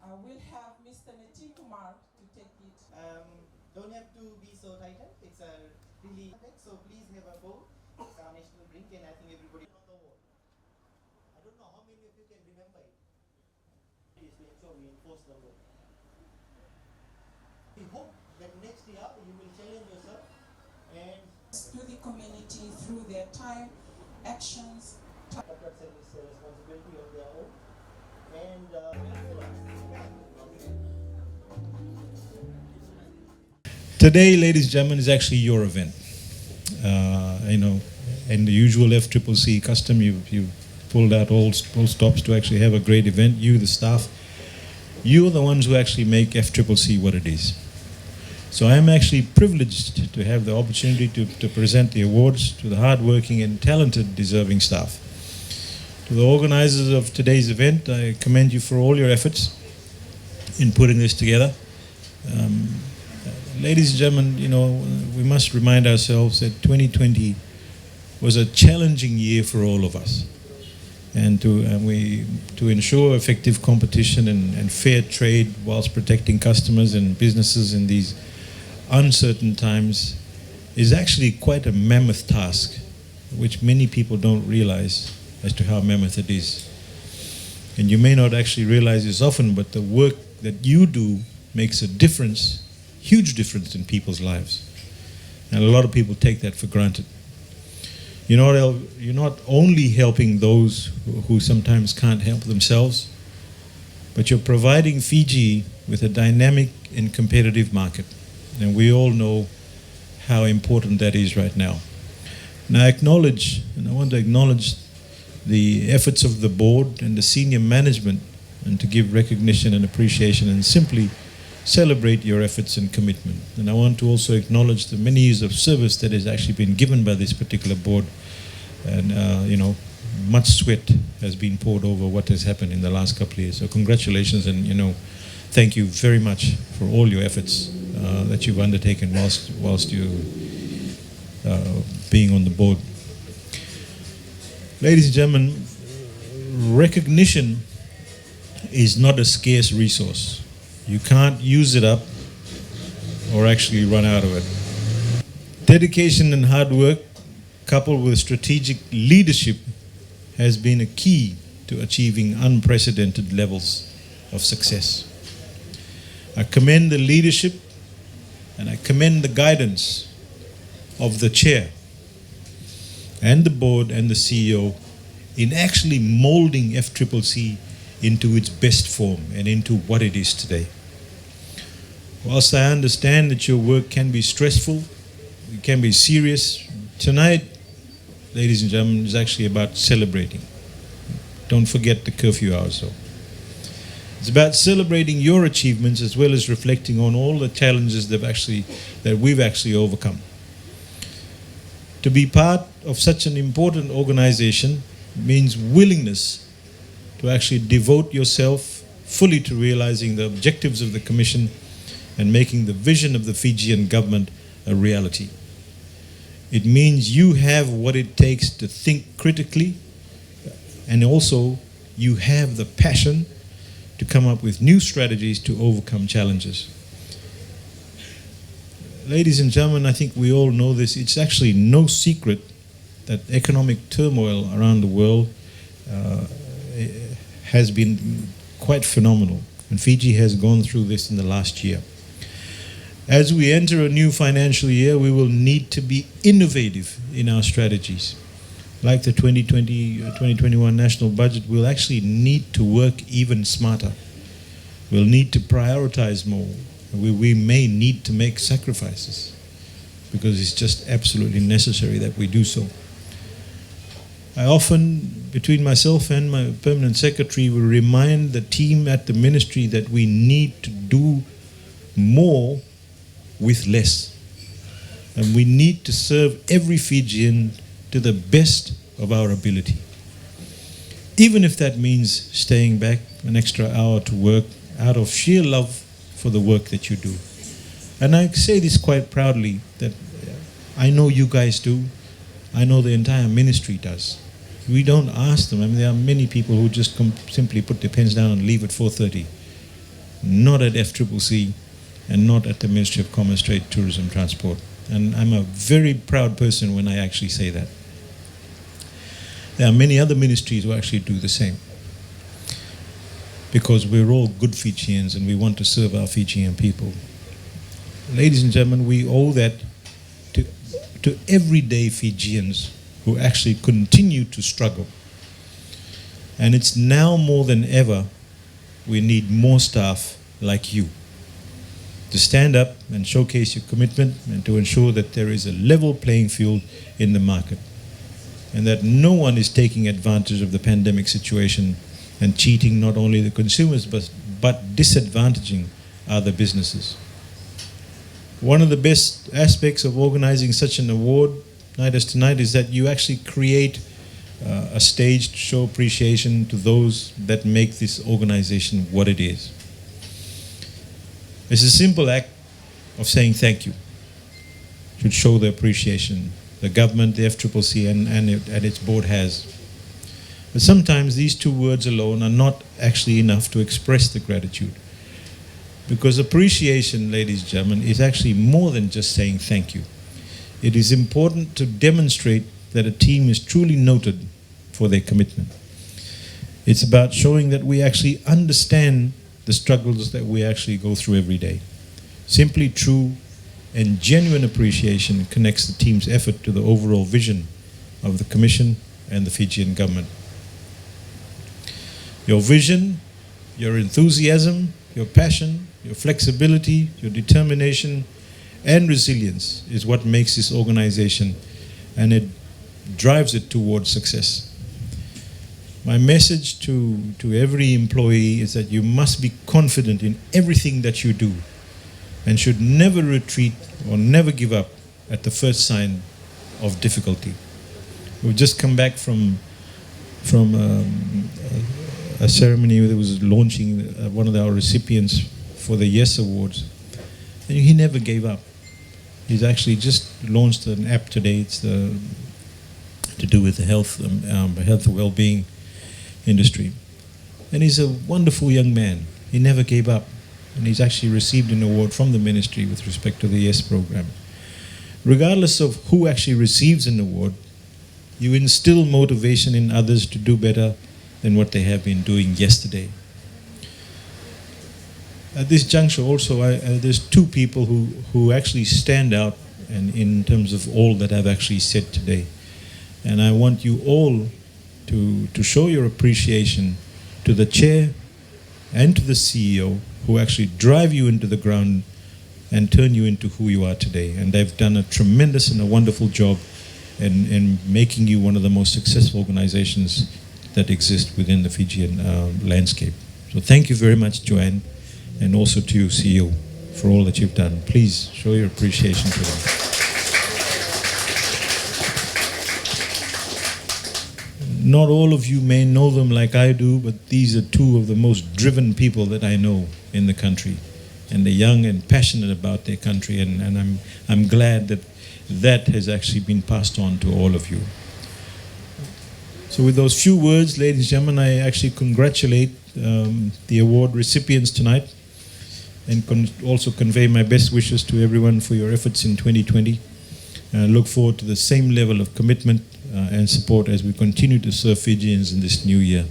We'll have Mr. Neti Kumar to take it. Don't have to be so tightened. It's a really so please have a bowl. It's our national drink, and I think everybody on the wall. I don't know how many of you can remember it. Please make sure we enforce the law. We hope that next year you will challenge yourself and to the community through their time, actions. corporate service responsibility of their own. And today, ladies and gentlemen, is actually your event. In the usual FCCC custom, you pulled out all stops to actually have a great event. You, the staff, you are the ones who actually make FCCC what it is. So I am actually privileged to have the opportunity to present the awards to the hardworking and talented, deserving staff. To the organizers of today's event, I commend you for all your efforts in putting this together. Ladies and gentlemen, we must remind ourselves that 2020 was a challenging year for all of us. And to ensure effective competition and fair trade whilst protecting customers and businesses in these uncertain times is actually quite a mammoth task, which many people don't realize as to how mammoth it is. And you may not actually realize this often, but the work that you do makes a difference, huge difference in people's lives. And a lot of people take that for granted. You're not only helping those who sometimes can't help themselves, but you're providing Fiji with a dynamic and competitive market. And we all know how important that is right now. And I want to acknowledge the efforts of the board and the senior management, and to give recognition and appreciation and simply celebrate your efforts and commitment. And I want to also acknowledge the many years of service that has actually been given by this particular board. And, much sweat has been poured over what has happened in the last couple of years. So congratulations, and, thank you very much for all your efforts that you've undertaken whilst you being on the board. Ladies and gentlemen, recognition is not a scarce resource. You can't use it up or actually run out of it. Dedication and hard work, coupled with strategic leadership, has been a key to achieving unprecedented levels of success. I commend the leadership and I commend the guidance of the chair and the board and the CEO in actually molding FCCC into its best form and into what it is today. Whilst I understand that your work can be stressful, it can be serious, tonight, ladies and gentlemen, is actually about celebrating. Don't forget the curfew hours though. It's about celebrating your achievements as well as reflecting on all the challenges that we've actually overcome. To be part of such an important organization means willingness to actually devote yourself fully to realizing the objectives of the Commission and making the vision of the Fijian government a reality. It means you have what it takes to think critically, and also you have the passion to come up with new strategies to overcome challenges. Ladies and gentlemen, I think we all know this. It's actually no secret that economic turmoil around the world has been quite phenomenal, and Fiji has gone through this in the last year. As we enter a new financial year, we will need to be innovative in our strategies. Like the 2020-2021 national budget, we'll actually need to work even smarter. We'll need to prioritize more. We may need to make sacrifices because it's just absolutely necessary that we do so. I often, between myself and my permanent secretary, will remind the team at the ministry that we need to do more with less. And we need to serve every Fijian to the best of our ability. Even if that means staying back an extra hour to work out of sheer love for the work that you do. And I say this quite proudly, that I know you guys do, I know the entire ministry does. We don't ask them. I mean, there are many people who just simply put their pens down and leave at 4:30. not at FCCC, and not at the Ministry of Commerce, Trade, Tourism, Transport. And I'm a very proud person when I actually say that. There are many other ministries who actually do the same, because we're all good Fijians and we want to serve our Fijian people. Ladies and gentlemen, we owe that to everyday Fijians who actually continue to struggle. And it's now more than ever, we need more staff like you to stand up and showcase your commitment and to ensure that there is a level playing field in the market, and that no one is taking advantage of the pandemic situation and cheating not only the consumers but disadvantaging other businesses. One of the best aspects of organizing such an award night as tonight is that you actually create a stage to show appreciation to those that make this organization what it is. It's a simple act of saying thank you. It should show the appreciation the government, the FCCC, and its board has. But sometimes these two words alone are not actually enough to express the gratitude. Because appreciation, ladies and gentlemen, is actually more than just saying thank you. It is important to demonstrate that a team is truly noted for their commitment. It's about showing that we actually understand the struggles that we actually go through every day. Simply true and genuine appreciation connects the team's effort to the overall vision of the Commission and the Fijian government. Your vision, your enthusiasm, your passion, your flexibility, your determination, and resilience is what makes this organization, and it drives it towards success. My message to every employee is that you must be confident in everything that you do and should never retreat or never give up at the first sign of difficulty. We've just come back from a ceremony that was launching one of our recipients for the Yes Awards, and he never gave up. He's actually just launched an app today. It's to do with the health and well-being industry. And he's a wonderful young man. He never gave up. And he's actually received an award from the ministry with respect to the Yes program. Regardless of who actually receives an award, you instill motivation in others to do better than what they have been doing yesterday. At this juncture also, there's two people who actually stand out and in terms of all that I've actually said today. And I want you all to show your appreciation to the chair and to the CEO who actually drive you into the ground and turn you into who you are today. And they've done a tremendous and a wonderful job in making you one of the most successful organizations that exist within the Fijian landscape. So thank you very much, Joanne, and also to you, CEO, for all that you've done. Please show your appreciation to them. Not all of you may know them like I do, but these are two of the most driven people that I know in the country. And they're young and passionate about their country, and I'm glad that has actually been passed on to all of you. So with those few words, ladies and gentlemen, I actually congratulate the award recipients tonight, and also convey my best wishes to everyone for your efforts in 2020. I look forward to the same level of commitment and support as we continue to serve Fijians in this new year.